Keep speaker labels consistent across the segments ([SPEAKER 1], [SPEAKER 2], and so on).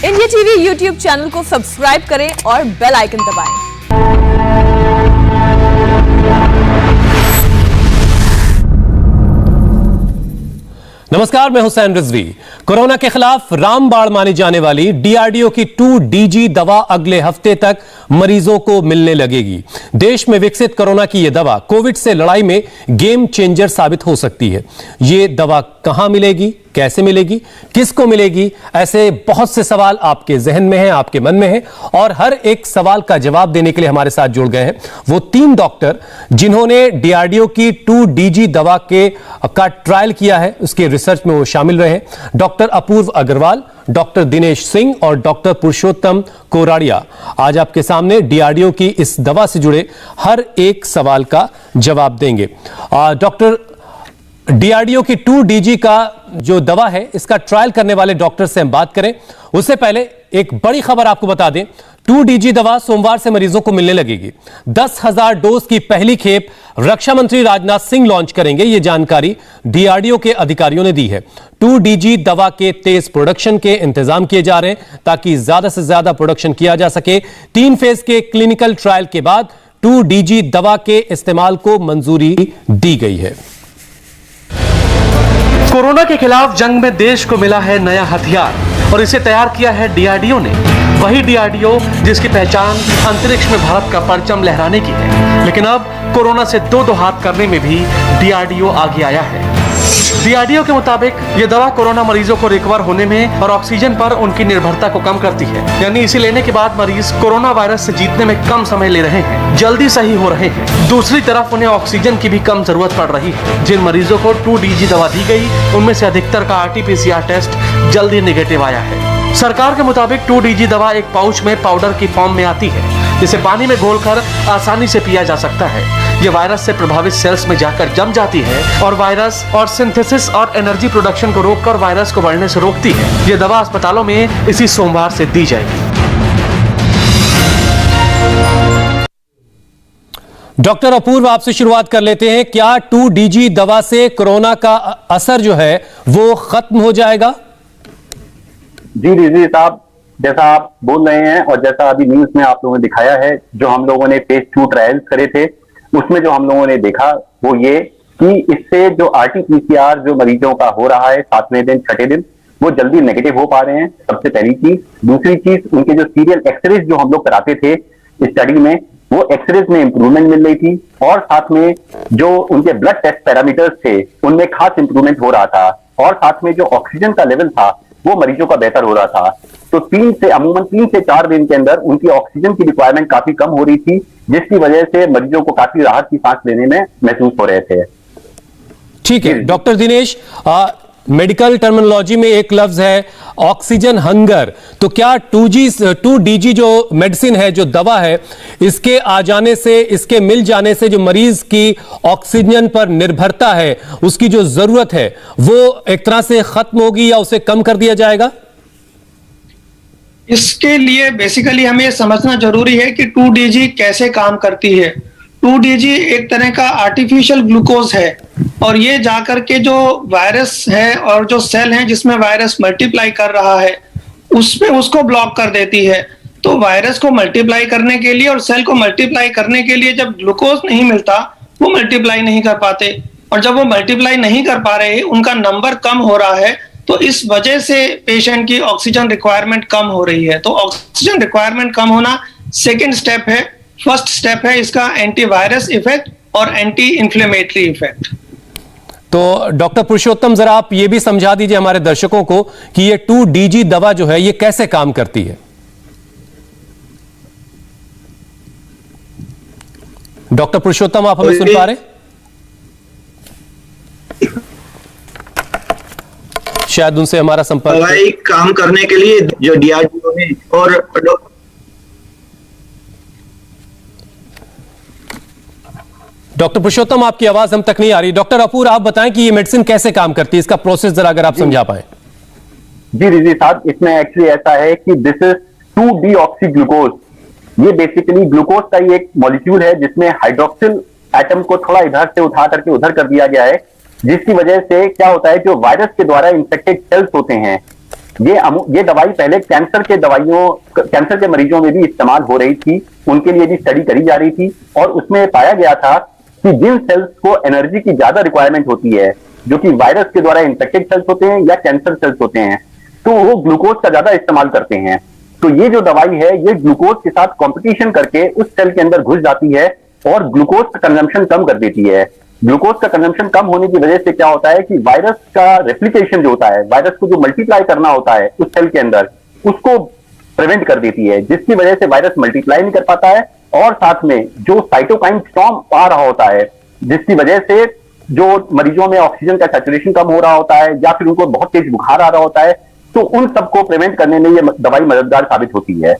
[SPEAKER 1] India TV YouTube channel को subscribe करें और बेल आइकन दबाएं।
[SPEAKER 2] नमस्कार, मैं हुसैन रिजवी। कोरोना के खिलाफ रामबाण मानी जाने वाली डीआरडीओ की 2DG दवा अगले हफ्ते तक मरीजों को मिलने लगेगी। देश में विकसित कोरोना की यह दवा कोविड से लड़ाई में गेम चेंजर साबित हो सकती है। ये दवा कहां मिलेगी, कैसे मिलेगी, किसको मिलेगी, ऐसे बहुत से सवाल आपके जहन में हैं, आपके मन में हैं, और हर एक सवाल का जवाब देने के लिए हमारे साथ जुड़ गए हैं वो 3 डॉक्टर जिन्होंने डीआरडीओ की 2DG दवा का ट्रायल किया है, उसके रिसर्च में वो शामिल रहे। डॉक्टर अपूर्व अग्रवाल, डॉक्टर दिनेश सिंह और डॉक्टर पुरुषोत्तम कोराड़िया आज आपके सामने डीआरडीओ की इस दवा से जुड़े हर एक सवाल का जवाब देंगे। डॉक्टर, डीआरडीओ की 2DG का जो दवा है, इसका ट्रायल करने वाले डॉक्टर से हम बात करें उससे पहले एक बड़ी खबर आपको बता दें। 2DG दवा सोमवार से मरीजों को मिलने लगेगी। 10,000 डोज की पहली खेप रक्षा मंत्री राजनाथ सिंह लॉन्च करेंगे, यह जानकारी डीआरडीओ के अधिकारियों ने दी है। 2DG दवा के तेज प्रोडक्शन के इंतजाम किए जा रहे हैं ताकि ज्यादा से ज्यादा प्रोडक्शन किया जा सके। 3 फेज के क्लिनिकल ट्रायल के बाद 2DG दवा के इस्तेमाल को मंजूरी दी गई है।
[SPEAKER 3] कोरोना के खिलाफ जंग में देश को मिला है नया हथियार और इसे तैयार किया है डीआरडीओ ने। वही डीआरडीओ जिसकी पहचान अंतरिक्ष में भारत का परचम लहराने की है, लेकिन अब कोरोना से दो हाथ करने में भी डीआरडीओ आगे आया है। डीआरडीओ के मुताबिक ये दवा कोरोना मरीजों को रिकवर होने में और ऑक्सीजन पर उनकी निर्भरता को कम करती है। यानी इसे लेने के बाद मरीज कोरोना वायरस से जीतने में कम समय ले रहे हैं, जल्दी सही हो रहे हैं। दूसरी तरफ उन्हें ऑक्सीजन की भी कम जरूरत पड़ रही है। जिन मरीजों को 2DG दवा दी गई, उनमें से अधिकतर का RT-PCR टेस्ट जल्दी निगेटिव आया है। सरकार के मुताबिक 2DG दवा एक पाउच में पाउडर की फॉर्म में आती है, जिसे पानी में घोलकर आसानी से पिया जा सकता है। ये वायरस से प्रभावित सेल्स में जाकर जम जाती है और वायरस और सिंथेसिस और एनर्जी प्रोडक्शन को रोककर वायरस को बढ़ने से रोकती है। ये दवा अस्पतालों में इसी सोमवार से दी जाएगी।
[SPEAKER 2] डॉक्टर अपूर्व, आपसे शुरुआत कर लेते हैं। क्या 2DG दवा से कोरोना का असर जो है वो खत्म हो जाएगा?
[SPEAKER 4] जी रिजवी साहब, जैसा आप बोल रहे हैं और जैसा अभी न्यूज में आप लोगों ने दिखाया है, जो हम लोगों ने फेज 2 ट्रायल्स करे थे उसमें जो हम लोगों ने देखा वो ये कि इससे जो RT-PCR जो मरीजों का हो रहा है 7वें दिन 6ठे दिन, वो जल्दी नेगेटिव हो पा रहे हैं। सबसे पहली चीज। दूसरी चीज, उनके जो सीरियल एक्सरेज जो हम लोग कराते थे स्टडी में, वो एक्सरेज में इंप्रूवमेंट मिल रही थी और साथ में जो उनके ब्लड टेस्ट पैरामीटर्स थे उनमें खास इंप्रूवमेंट हो रहा था और साथ में जो ऑक्सीजन का लेवल था वो मरीजों का बेहतर हो रहा था। तो अमूमन 3 से 4 दिन के अंदर उनकी ऑक्सीजन की रिक्वायरमेंट काफी कम हो रही थी, जिसकी वजह से मरीजों को काफी राहत की सांस लेने में महसूस हो रहे थे।
[SPEAKER 2] ठीक है डॉक्टर दिनेश, मेडिकल टर्मिनोलॉजी में एक लफ्ज है ऑक्सीजन हंगर। तो क्या 2DG जो मेडिसिन है, जो दवा है, इसके आ जाने से, इसके मिल जाने से जो मरीज की ऑक्सीजन पर निर्भरता है, उसकी जो जरूरत है, वो एक तरह से खत्म होगी या उसे कम कर दिया जाएगा?
[SPEAKER 5] इसके लिए बेसिकली हमें समझना जरूरी है कि 2DG कैसे काम करती है। 2DG एक तरह का आर्टिफिशियल ग्लूकोज है और ये जाकर के जो वायरस है और जो सेल है जिसमें वायरस मल्टीप्लाई कर रहा है उसमें उसको ब्लॉक कर देती है। तो वायरस को मल्टीप्लाई करने के लिए और सेल को मल्टीप्लाई करने के लिए जब ग्लूकोज नहीं मिलता, वो मल्टीप्लाई नहीं कर पाते, और जब वो मल्टीप्लाई नहीं कर पा रहे, उनका नंबर कम हो रहा है, तो इस वजह से पेशेंट की ऑक्सीजन रिक्वायरमेंट कम हो रही है। तो ऑक्सीजन रिक्वायरमेंट कम होना सेकेंड स्टेप है। फर्स्ट स्टेप है इसका एंटीवायरस इफेक्ट और एंटी इंफ्लेमेटरी इफेक्ट।
[SPEAKER 2] तो डॉक्टर पुरुषोत्तम, जरा आप ये भी समझा दीजिए हमारे दर्शकों को कि ये 2DG दवा जो है ये कैसे काम करती है। डॉक्टर पुरुषोत्तम, आप हमें सुन पा रहे? शायद उनसे हमारा संपर्क
[SPEAKER 6] काम करने के लिए जो डीआरडीओ ने और
[SPEAKER 2] डॉक्टर पुरुषोत्तम, आपकी आवाज हम तक नहीं आ रही। डॉक्टर अपूर्व, आप बताएं कि ये मेडिसिन कैसे काम करती है, इसका प्रोसेस जरा अगर आप समझा पाए।
[SPEAKER 4] जी रिजवी साहब, इसमें एक्चुअली ऐसा है कि दिस इज 2-डीऑक्सी ग्लूकोज। ये बेसिकली ग्लूकोज का ही एक मॉलिक्यूल है जिसमें हाइड्रोक्सिल एटम को थोड़ा इधर से उठा करके उधर कर दिया गया है, जिसकी वजह से क्या होता है, जो वायरस के द्वारा इंफेक्टेड सेल्स होते हैं ये दवाई पहले कैंसर के मरीजों में भी इस्तेमाल हो रही थी, उनके लिए भी स्टडी करी जा रही थी, और उसमें पाया गया था कि जिन सेल्स को एनर्जी की ज्यादा रिक्वायरमेंट होती है, जो कि वायरस के द्वारा इन्फेक्टेड सेल्स होते हैं या कैंसर सेल्स होते हैं, तो वो ग्लूकोज का ज्यादा इस्तेमाल करते हैं। तो ये जो दवाई है, ये ग्लूकोज के साथ कंपटीशन करके उस सेल के अंदर घुस जाती है और ग्लूकोज का कंजम्पशन कम कर देती है। ग्लूकोज का कंजम्पशन कम होने की वजह से क्या होता है कि वायरस का रेप्लिकेशन जो होता है, वायरस को जो मल्टीप्लाई करना होता है उस सेल के अंदर, उसको प्रिवेंट कर देती है, जिसकी वजह से वायरस मल्टीप्लाई नहीं कर पाता है, और साथ में जो साइटोकाइन स्टॉर्म आ रहा होता है, जिसकी वजह से जो मरीजों में ऑक्सीजन का सैचुरेशन कम हो रहा होता है या फिर उनको बहुत तेज बुखार आ रहा होता है, तो उन सबको प्रिवेंट करने में ये दवाई मददगार साबित होती है।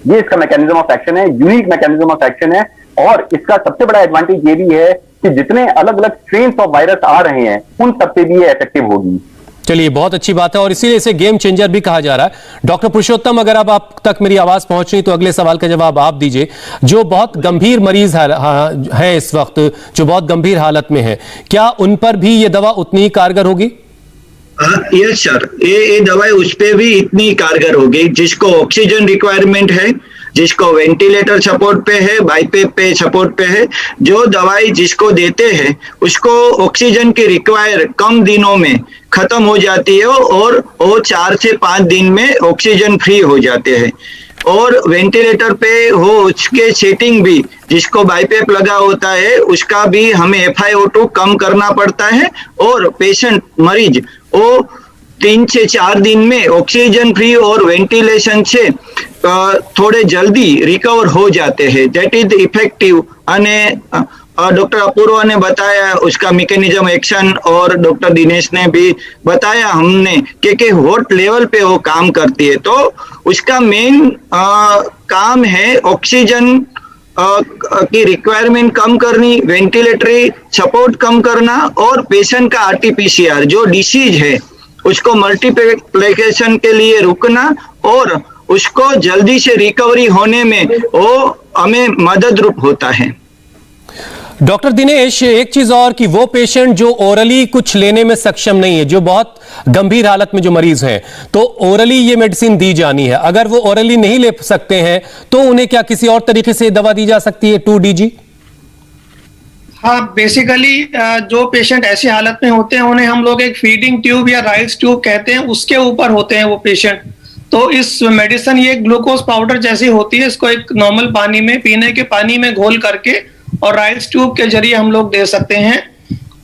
[SPEAKER 4] ये इसका मैकेनिज्म ऑफ एक्शन है, यूनिक मैकेनिज्म ऑफ एक्शन है, और इसका सबसे बड़ा एडवांटेज ये भी है कि जितने अलग अलग स्ट्रेन्स ऑफ वायरस आ रहे हैं उन सब पे भी ये इफेक्टिव होगी।
[SPEAKER 2] चलिए, बहुत अच्छी बात है और इसीलिए इसे गेम चेंजर भी कहा जा रहा है। डॉक्टर पुरुषोत्तम, अगर अब आप तक मेरी आवाज पहुंच रही तो अगले सवाल का जवाब आप दीजिए। जो बहुत गंभीर मरीज है इस वक्त, जो बहुत गंभीर हालत में है, क्या उन पर भी ये दवा उतनी ही कारगर होगी?
[SPEAKER 6] यस सर, ये दवाई उस पे भी इतनी कारगर होगी। जिसको ऑक्सीजन रिक्वायरमेंट है, जिसको वेंटिलेटर सपोर्ट पे है, बाईपेप पे सपोर्ट पे है, जो दवाई जिसको देते हैं उसको ऑक्सीजन की रिक्वायर कम दिनों में खत्म हो जाती है और वो 4 से 5 दिन में ऑक्सीजन फ्री हो जाते हैं। और वेंटिलेटर पे हो उसके सेटिंग भी, जिसको बाईपेप लगा होता है उसका भी हमें FiO2 कम करना पड़ता है, और पेशेंट मरीज वो 3 से 4 दिन में ऑक्सीजन फ्री और वेंटिलेशन से थोड़े जल्दी रिकवर हो जाते हैं। That is effective. Doctor Apurva ने बताया उसका मैकेनिज्म एक्शन, और डॉक्टर दिनेश ने भी बताया हमने कि व्हाट लेवल पे वो काम करती है। तो उसका मेन काम है ऑक्सीजन की रिक्वायरमेंट कम करनी, वेंटिलेटरी सपोर्ट कम करना, और पेशेंट का RT-PCR जो डिसीज है उसको मल्टीप्लिकेशन के लिए रुकना, और उसको जल्दी से रिकवरी होने में वो हमें मदद रूप होता है।
[SPEAKER 2] डॉक्टर दिनेश, एक चीज और कि वो पेशेंट जो ओरली कुछ लेने में सक्षम नहीं है, जो बहुत गंभीर हालत में जो मरीज हैं, तो ओरली ये मेडिसिन दी जानी है। अगर वो ओरली नहीं ले सकते हैं तो उन्हें क्या किसी और तरीके से दवा दी जा सकती है 2DG?
[SPEAKER 5] हाँ, बेसिकली जो पेशेंट ऐसी हालत में होते हैं उन्हें हम लोग एक फीडिंग ट्यूब या राइस ट्यूब कहते हैं, उसके ऊपर होते हैं वो पेशेंट। तो इस मेडिसिन ये ग्लूकोज पाउडर जैसी होती है, इसको एक नॉर्मल पानी में, पीने के पानी में घोल करके और राइस ट्यूब के जरिए हम लोग दे सकते हैं।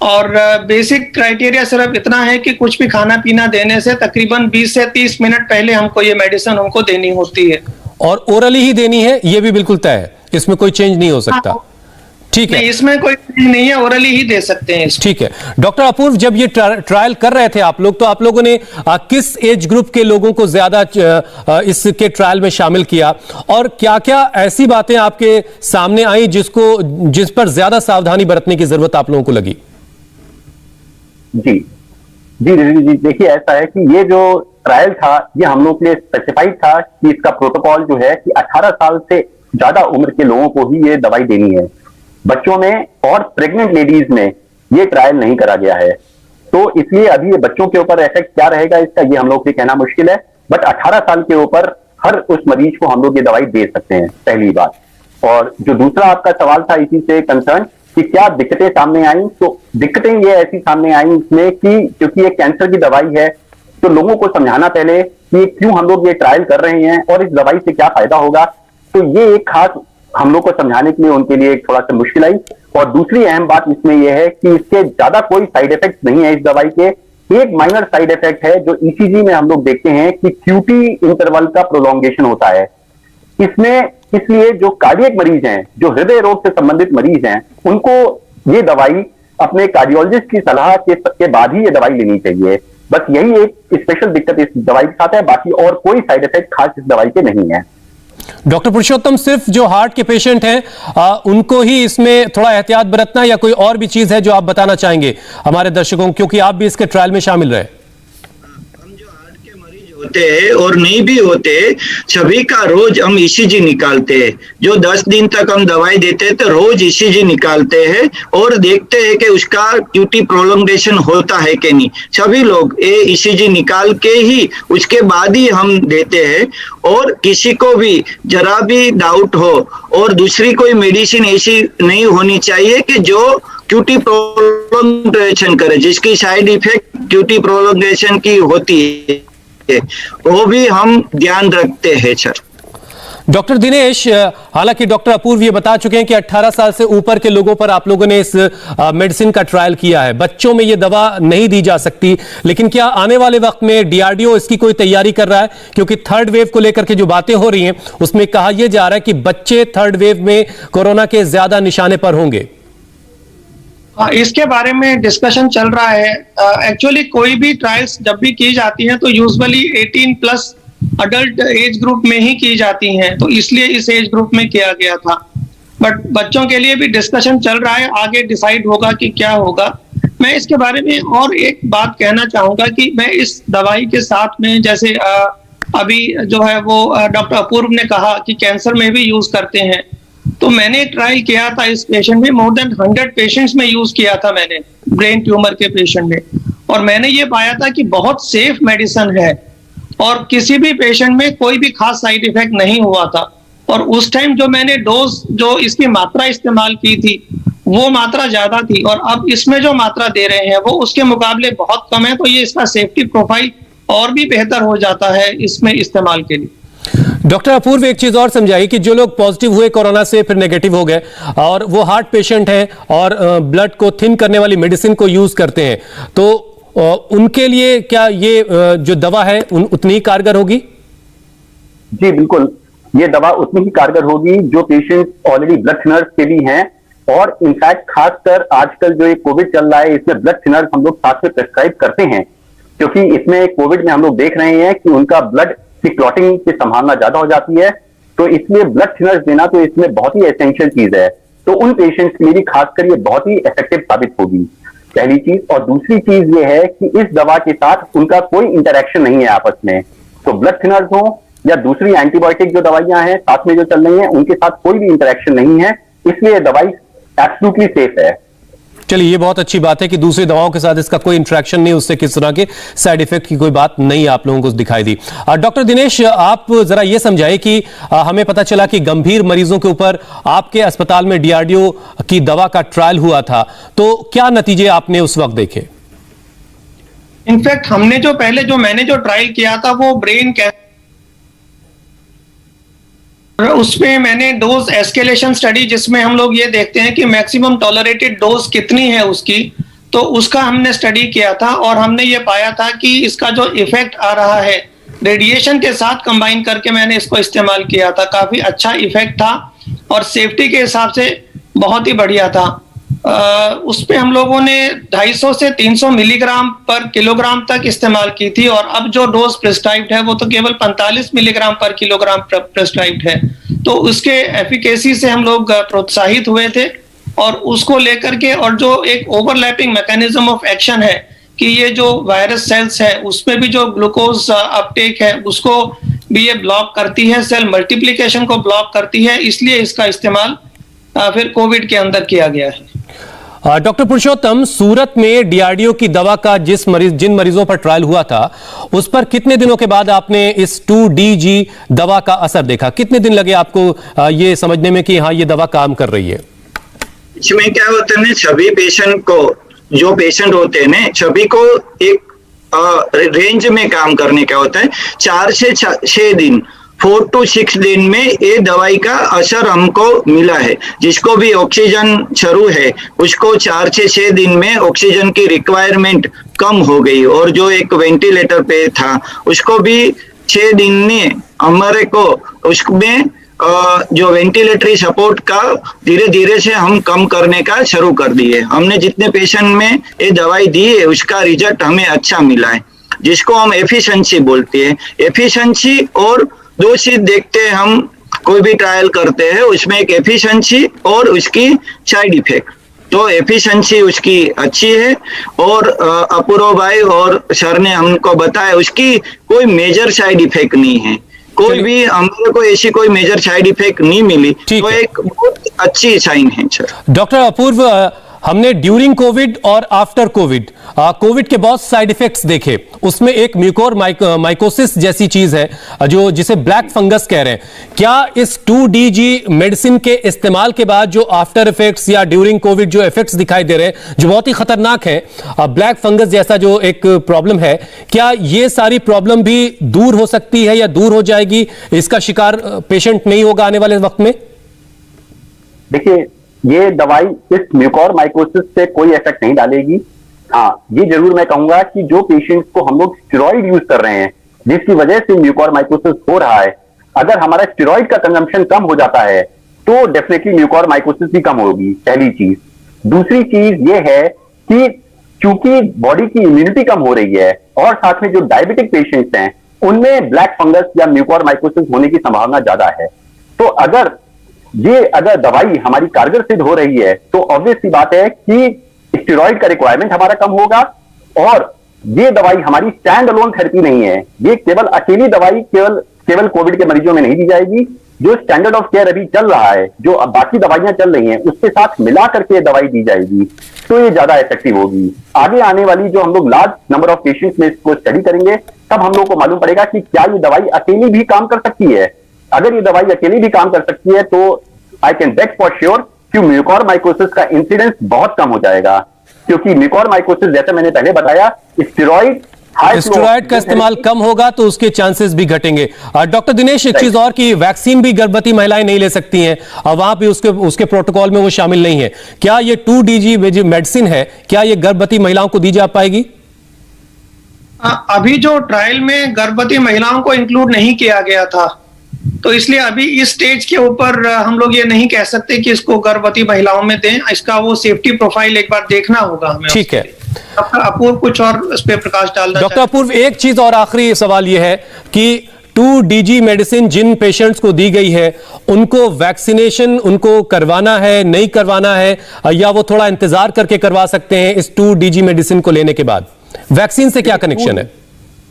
[SPEAKER 5] और बेसिक क्राइटेरिया सिर्फ इतना है कि कुछ भी खाना पीना देने से तकरीबन 20 से 30 मिनट पहले हमको ये मेडिसिन हमको देनी होती है, और
[SPEAKER 2] ओरली ही देनी है, ये भी बिल्कुल तय है, इसमें कोई चेंज नहीं हो सकता। ठीक है,
[SPEAKER 5] इसमें कोई नहीं है, ओरली ही दे सकते हैं।
[SPEAKER 2] ठीक है। डॉक्टर अपूर्व, जब ये ट्रायल कर रहे थे आप लोग, तो आप लोगों ने किस एज ग्रुप के लोगों को ज्यादा इसके ट्रायल में शामिल किया, और क्या क्या ऐसी बातें आपके सामने आई जिस पर ज्यादा सावधानी बरतने की जरूरत आप लोगों को लगी?
[SPEAKER 4] जी, देखिए, ऐसा है कि ये जो ट्रायल था ये हम लोग के लिए स्पेसिफाइड था कि इसका प्रोटोकॉल जो है कि 18 साल से ज्यादा उम्र के लोगों को ही ये दवाई देनी है। बच्चों में और प्रेग्नेंट लेडीज में ये ट्रायल नहीं करा गया है, तो इसलिए अभी ये बच्चों के ऊपर इफेक्ट क्या रहेगा इसका ये हम लोग से कहना मुश्किल है। बट 18 साल के ऊपर हर उस मरीज को हम लोग ये दवाई दे सकते हैं, पहली बात। और जो दूसरा आपका सवाल था इसी से कंसर्न कि क्या दिक्कतें सामने आई, तो दिक्कतें ये ऐसी सामने आई इसमें कि क्योंकि ये कैंसर की दवाई है, तो लोगों को समझाना पहले कि क्यों हम लोग ये ट्रायल कर रहे हैं और इस दवाई से क्या फायदा होगा, तो ये एक खास हम लोग को समझाने के लिए उनके लिए थोड़ा सा मुश्किल आई। और दूसरी अहम बात इसमें यह है कि इसके ज्यादा कोई साइड इफेक्ट नहीं है इस दवाई के। एक माइनर साइड इफेक्ट है जो ईसीजी में हम लोग देखते हैं कि QT इंटरवल का प्रोलॉन्गेशन होता है इसमें, इसलिए जो कार्डियक मरीज हैं, जो हृदय रोग से संबंधित मरीज हैं, उनको ये दवाई अपने कार्डियोलॉजिस्ट की सलाह के बाद ही ये दवाई लेनी चाहिए। बस यही एक स्पेशल दिक्कत इस दवाई के साथ है, बाकी और कोई साइड इफेक्ट खास इस दवाई के नहीं है।
[SPEAKER 2] डॉक्टर पुरुषोत्तम, सिर्फ जो हार्ट के पेशेंट हैं उनको ही इसमें थोड़ा एहतियात बरतना, या कोई और भी चीज है जो आप बताना चाहेंगे हमारे दर्शकों, क्योंकि आप भी इसके ट्रायल में शामिल रहे?
[SPEAKER 6] हम जो हार्ट के मरीज होते हैं और नहीं भी होते, सभी का रोज हम ईसीजी निकालते हैं। जो 10 दिन तक हम दवाई देते हैं तो रोज ईसीजी निकालते हैं और देखते हैं कि उसका क्यूटी प्रोलोंगेशन होता है कि नहीं। सभी लोग ये ईसीजी निकाल के ही उसके बाद ही हम देते हैं। और किसी को भी जरा भी डाउट हो और दूसरी कोई मेडिसिन ऐसी नहीं होनी चाहिए कि जो क्यूटी प्रोलोंगेशन करे, जिसकी साइड इफेक्ट क्यूटी प्रोलोंगेशन की होती है, वो भी हम ध्यान रखते हैं सर।
[SPEAKER 2] डॉक्टर दिनेश, हालांकि डॉक्टर अपूर्व ये बता चुके हैं कि 18 साल से ऊपर के लोगों पर आप लोगों ने इस मेडिसिन का ट्रायल किया है, बच्चों में ये दवा नहीं दी जा सकती, लेकिन क्या आने वाले वक्त में डीआरडीओ इसकी कोई तैयारी कर रहा है? क्योंकि थर्ड वेव को लेकर के जो बातें हो रही हैं उसमें कहा यह जा रहा है कि बच्चे थर्ड वेव में कोरोना के ज्यादा निशाने पर होंगे।
[SPEAKER 5] इसके बारे में डिस्कशन चल रहा है। एक्चुअली कोई भी ट्रायल्स जब भी की जाती हैं तो यूजुअली 18+ अडल्ट एज ग्रुप में ही की जाती हैं, तो इसलिए इस एज ग्रुप में किया गया था। बट बच्चों के लिए भी डिस्कशन चल रहा है, आगे डिसाइड होगा कि क्या होगा। मैं इसके बारे में और एक बात कहना चाहूंगा कि मैं इस दवाई के साथ में, जैसे अभी जो है वो डॉक्टर अपूर्व ने कहा कि कैंसर में भी यूज करते हैं, तो मैंने एक ट्रायल किया था इस पेशेंट में, मोर देन 100 पेशेंट्स में यूज किया था मैंने, ब्रेन ट्यूमर के पेशेंट में, और मैंने ये पाया था कि बहुत सेफ मेडिसिन है और किसी भी पेशेंट में कोई भी खास साइड इफेक्ट नहीं हुआ था। और उस टाइम जो मैंने डोज, जो इसकी मात्रा इस्तेमाल की थी, वो मात्रा ज्यादा थी, और अब इसमें जो मात्रा दे रहे हैं वो उसके मुकाबले बहुत कम है, तो ये इसका सेफ्टी प्रोफाइल और भी बेहतर हो जाता है इसमें इस्तेमाल के लिए।
[SPEAKER 2] डॉक्टर अपूर्व, एक चीज और समझाइए कि जो लोग पॉजिटिव हुए कोरोना से फिर नेगेटिव हो गए और वो हार्ट पेशेंट हैं और ब्लड को थिन करने वाली मेडिसिन को यूज करते हैं, तो उनके लिए क्या ये जो दवा है उतनी ही कारगर होगी?
[SPEAKER 4] जी बिल्कुल, ये दवा उतनी ही कारगर होगी जो पेशेंट ऑलरेडी ब्लड थिनर्स के भी हैं, और इनफैक्ट खासकर आजकल जो ये कोविड चल रहा है इसमें ब्लड थिनर्स हम लोग साथ में प्रेस्क्राइब करते हैं, क्योंकि इसमें कोविड में हम लोग देख रहे हैं कि उनका ब्लड की क्लॉटिंग की संभावना ज्यादा हो जाती है, तो इसलिए ब्लड थिनर्स देना तो इसमें बहुत ही एसेंशियल चीज है। तो उन पेशेंट्स के लिए भी खासकर ये बहुत ही इफेक्टिव साबित होगी, पहली चीज। और दूसरी चीज ये है कि इस दवा के साथ उनका कोई इंटरेक्शन नहीं है आपस में, तो ब्लड थिनर्स हो या दूसरी एंटीबायोटिक जो दवाइयां हैं साथ में जो चल रही हैं, उनके साथ कोई भी इंटरेक्शन नहीं है, इसलिए दवाई एब्सोल्युटली सेफ है।
[SPEAKER 2] चलिए, ये बहुत अच्छी बात है कि दूसरी दवाओं के साथ इसका कोई इंटरेक्शन नहीं, उससे किस तरह के साइड इफेक्ट की कोई बात नहीं आप लोगों को दिखाई दी। डॉक्टर दिनेश, आप जरा ये समझाइए कि हमें पता चला कि गंभीर मरीजों के ऊपर आपके अस्पताल में डीआरडीओ की दवा का ट्रायल हुआ था, तो क्या नतीजे आपने उस वक्त देखे?
[SPEAKER 5] इनफैक्ट हमने मैंने जो ट्रायल किया था वो ब्रेन कैंसर, उसमें मैंने डोज एस्केलेशन स्टडी, जिसमें हम लोग ये देखते हैं कि मैक्सिमम टॉलरेटेड डोज कितनी है उसकी, तो उसका हमने स्टडी किया था और हमने ये पाया था कि इसका जो इफेक्ट आ रहा है रेडिएशन के साथ कंबाइन करके मैंने इसको इस्तेमाल किया था, काफी अच्छा इफेक्ट था और सेफ्टी के हिसाब से बहुत ही बढ़िया था। उस पे हम लोगों ने 250 से 300 मिलीग्राम पर किलोग्राम तक इस्तेमाल की थी, और अब जो डोज प्रिस्क्राइब्ड है वो तो केवल 45 मिलीग्राम पर किलोग्राम प्रिस्क्राइब्ड है। तो उसके एफिकेसी से हम लोग प्रोत्साहित हुए थे, और उसको लेकर के, और जो एक ओवरलैपिंग मैकेनिज्म ऑफ एक्शन है कि ये जो वायरस सेल्स है उसमें भी जो ग्लूकोज अपटेक है उसको भी ये ब्लॉक करती है, सेल मल्टीप्लिकेशन को ब्लॉक करती है, इसलिए इसका इस्तेमाल फिर कोविड के अंदर किया गया है।
[SPEAKER 2] डॉक्टर पुरुषोत्तम, सूरत में डीआरडीओ की दवा का जिन मरीजों पर ट्रायल हुआ था उस पर कितने दिनों के बाद आपने इस 2DG दवा का असर देखा? कितने दिन लगे आपको ये समझने में कि हाँ ये दवा काम कर रही है?
[SPEAKER 6] इसमें क्या होता है ना, सभी पेशेंट को, जो पेशेंट होते हैं ना, सभी को एक रेंज में काम करने का होता है। 4 से 6 दिन, 4 to 6 दिन में ये दवाई का असर हमको मिला है। जिसको भी ऑक्सीजन शुरू है उसको 4 से 6 दिन में ऑक्सीजन की रिक्वायरमेंट कम हो गई, और जो एक वेंटिलेटर पे था उसको भी 6 दिन ने हमारे को उसमें जो वेंटिलेटरी सपोर्ट का धीरे धीरे से हम कम करने का शुरू कर दिए। हमने जितने पेशेंट में ये दवाई दी है उसका रिजल्ट हमें अच्छा मिला है, जिसको हम एफिशिएंसी बोलते हैं। एफिशिएंसी और 2 चीज देखते हैं हम कोई भी ट्रायल करते हैं, उसमें एक एफिशिएंसी और उसकी साइड इफेक्ट। तो एफिशिएंसी उसकी अच्छी है। और अपूर्व भाई और सर ने हमको बताया उसकी कोई मेजर साइड इफेक्ट नहीं है, कोई भी हमारे को ऐसी कोई मेजर साइड इफेक्ट नहीं मिली, तो एक बहुत अच्छी साइन है सर।
[SPEAKER 2] डॉक्टर अपूर्व, हमने ड्यूरिंग कोविड और आफ्टर कोविड कोविड के बहुत साइड इफेक्ट्स देखे, उसमें एक म्यूकोर माइकोसिस जैसी चीज है जो जिसे ब्लैक फंगस कह रहे हैं। क्या इस 2DG मेडिसिन के इस्तेमाल के बाद जो आफ्टर इफेक्ट्स या ड्यूरिंग कोविड जो इफेक्ट्स दिखाई दे रहे हैं जो बहुत ही खतरनाक है, ब्लैक फंगस जैसा जो एक प्रॉब्लम है, क्या ये सारी प्रॉब्लम भी दूर हो सकती है या दूर हो जाएगी, इसका शिकार पेशेंट नहीं होगा आने वाले वक्त में?
[SPEAKER 4] देखिए, ये दवाई इस म्यूकोर माइकोसिस से कोई इफेक्ट नहीं डालेगी। हाँ, ये जरूर मैं कहूंगा कि जो पेशेंट्स को हम लोग स्टेरॉइड यूज कर रहे हैं जिसकी वजह से म्यूकोर माइकोसिस हो रहा है, अगर हमारा स्टेरॉइड का कंजम्पशन कम हो जाता है तो डेफिनेटली म्यूकोर माइकोसिस भी कम होगी, पहली चीज। दूसरी चीज ये है कि चूंकि बॉडी की इम्यूनिटी कम हो रही है और साथ में जो डायबिटिक पेशेंट्स हैं उनमें ब्लैक फंगस या म्यूकोर माइकोसिस होने की संभावना ज्यादा है। तो अगर दवाई हमारी कारगर सिद्ध हो रही है तो ऑब्वियस सी बात है कि स्टेरॉइड का रिक्वायरमेंट हमारा कम होगा। और ये दवाई हमारी स्टैंड अलोन थेरेपी नहीं है, ये केवल अकेली दवाई केवल कोविड के मरीजों में नहीं दी जाएगी। जो स्टैंडर्ड ऑफ केयर अभी चल रहा है, जो अब बाकी दवाइयां चल रही हैं, उसके साथ मिला करके दवाई दी जाएगी तो ये ज्यादा इफेक्टिव होगी। आगे आने वाली जो हम लोग लार्ज नंबर ऑफ पेशेंट्स में इसको स्टडी करेंगे तब हम लोग को मालूम पड़ेगा कि क्या ये दवाई अकेली भी काम कर सकती है। अगर ये दवाई अकेली भी काम कर सकती है तो I can bet for sure कि म्यूकोर माइकोसिस का इंसिडेंस बहुत कम हो जाएगा, क्योंकि म्यूकोर माइकोसिस जैसे मैंने पहले बताया स्टेरॉइड
[SPEAKER 2] का इस्तेमाल कम होगा तो उसके चांसेस भी घटेंगे। डॉक्टर दिनेश, एक चीज और कि वैक्सीन भी गर्भवती महिलाएं नहीं ले सकती हैं और वहां पे उसके प्रोटोकॉल में वो शामिल नहीं है। क्या ये 2DG मेडिसिन है, क्या ये गर्भवती महिलाओं को दी जा पाएगी?
[SPEAKER 5] अभी जो ट्रायल में गर्भवती महिलाओं को इंक्लूड नहीं किया गया था, तो इसलिए अभी इस स्टेज के ऊपर हम लोग ये नहीं कह सकते कि इसको गर्भवती महिलाओं में दें। इसका वो सेफ्टी प्रोफाइल एक बार देखना होगा हमें।
[SPEAKER 2] ठीक है
[SPEAKER 5] डॉक्टर अपूर्व कुछ और इस पे प्रकाश डालना।
[SPEAKER 2] डॉक्टर अपूर्व, एक चीज और आखिरी सवाल यह है कि 2DG मेडिसिन जिन पेशेंट्स को दी गई है उनको वैक्सीनेशन उनको करवाना है, नहीं करवाना है, या वो थोड़ा इंतजार करके करवा सकते हैं इस 2DG मेडिसिन को लेने के बाद? वैक्सीन से क्या कनेक्शन है?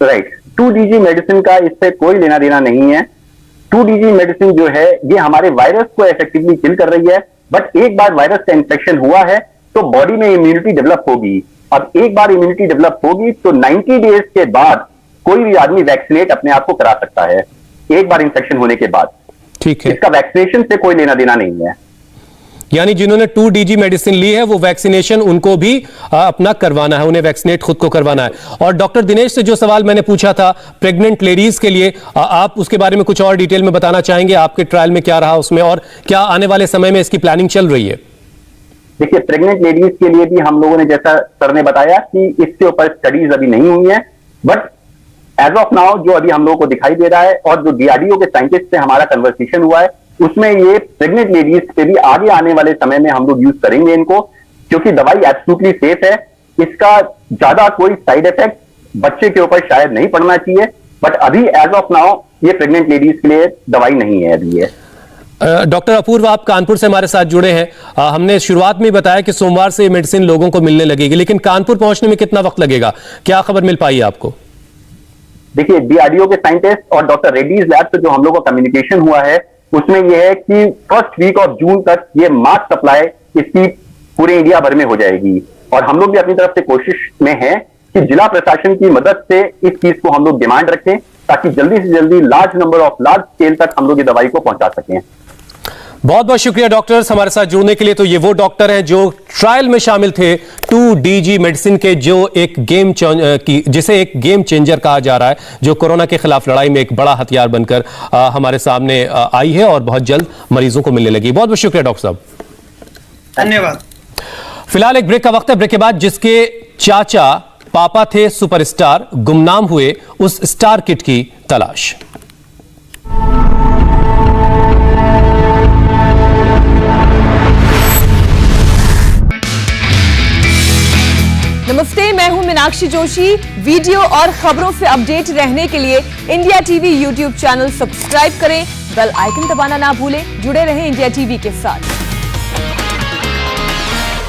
[SPEAKER 4] राइट, 2DG मेडिसिन का इससे कोई लेना देना नहीं है। 2DG मेडिसिन जो है ये हमारे वायरस को इफेक्टिवली किल कर रही है, बट एक बार वायरस का इन्फेक्शन हुआ है तो बॉडी में इम्यूनिटी डेवलप होगी। अब एक बार इम्यूनिटी डेवलप होगी तो 90 डेज के बाद कोई भी आदमी वैक्सीनेट अपने आप को करा सकता है, एक बार इन्फेक्शन होने के बाद।
[SPEAKER 2] ठीक है,
[SPEAKER 4] इसका वैक्सीनेशन से कोई लेना देना नहीं है।
[SPEAKER 2] यानी जिन्होंने 2DG मेडिसिन ली है वो वैक्सीनेशन उनको भी अपना करवाना है, उन्हें वैक्सीनेट खुद को करवाना है। और डॉक्टर दिनेश से जो सवाल मैंने पूछा था प्रेग्नेंट लेडीज के लिए, आप उसके बारे में कुछ और डिटेल में बताना चाहेंगे? आपके ट्रायल में क्या रहा उसमें और क्या आने वाले समय में इसकी प्लानिंग चल रही है?
[SPEAKER 4] देखिए, प्रेग्नेंट लेडीज के लिए भी हम लोगों ने, जैसा सर ने बताया, कि इसके ऊपर स्टडीज अभी नहीं हुई है, बट एज ऑफ नाउ जो अभी हम लोगों को दिखाई दे रहा है और जो DRDO के साइंटिस्ट से हमारा कन्वर्सेशन हुआ है उसमें ये प्रेग्नेंट लेडीज पे भी आगे आने वाले समय में हम लोग यूज करेंगे इनको, क्योंकि दवाई एब्सोल्युटली सेफ है। इसका ज्यादा कोई साइड इफेक्ट बच्चे के ऊपर शायद नहीं पड़ना चाहिए, बट अभी एज ऑफ नाउ ये प्रेग्नेंट लेडीज के लिए दवाई नहीं है अभी ये।
[SPEAKER 2] डॉक्टर अपूर्व, आप कानपुर से हमारे साथ जुड़े हैं। हमने शुरुआत में बताया कि सोमवार से मेडिसिन लोगों को मिलने लगेगी, लेकिन कानपुर पहुंचने में कितना वक्त लगेगा? क्या खबर मिल पाई है आपको?
[SPEAKER 4] देखिए, DRDO के साइंटिस्ट और डॉक्टर रेड्डीज लैब से जो हम लोग का कम्युनिकेशन हुआ है उसमें यह है कि फर्स्ट वीक ऑफ जून तक ये मास सप्लाई इसकी पूरे इंडिया भर में हो जाएगी। और हम लोग भी अपनी तरफ से कोशिश में हैं कि जिला प्रशासन की मदद से इस चीज को हम लोग डिमांड रखें ताकि जल्दी से जल्दी लार्ज स्केल तक हम लोग ये दवाई को पहुंचा सकें।
[SPEAKER 2] बहुत बहुत शुक्रिया डॉक्टर्स हमारे साथ जुड़ने के लिए। तो ये वो डॉक्टर हैं जो ट्रायल में शामिल थे 2DG मेडिसिन के, जो जिसे एक गेम चेंजर कहा जा रहा है, जो कोरोना के खिलाफ लड़ाई में एक बड़ा हथियार बनकर हमारे सामने आई है और बहुत जल्द मरीजों को मिलने लगी। बहुत बहुत शुक्रिया डॉक्टर साहब,
[SPEAKER 5] धन्यवाद।
[SPEAKER 2] फिलहाल एक ब्रेक का वक्त है। ब्रेक के बाद जिसके चाचा पापा थे सुपरस्टार, गुमनाम हुए उस स्टार किड की तलाश।
[SPEAKER 1] नमस्ते, मैं हूं मीनाक्षी जोशी। वीडियो और खबरों से अपडेट रहने के लिए India TV YouTube channel subscribe करें, बेल आइकन दबाना ना भूलें। जुड़े रहें इंडिया टीवी के साथ।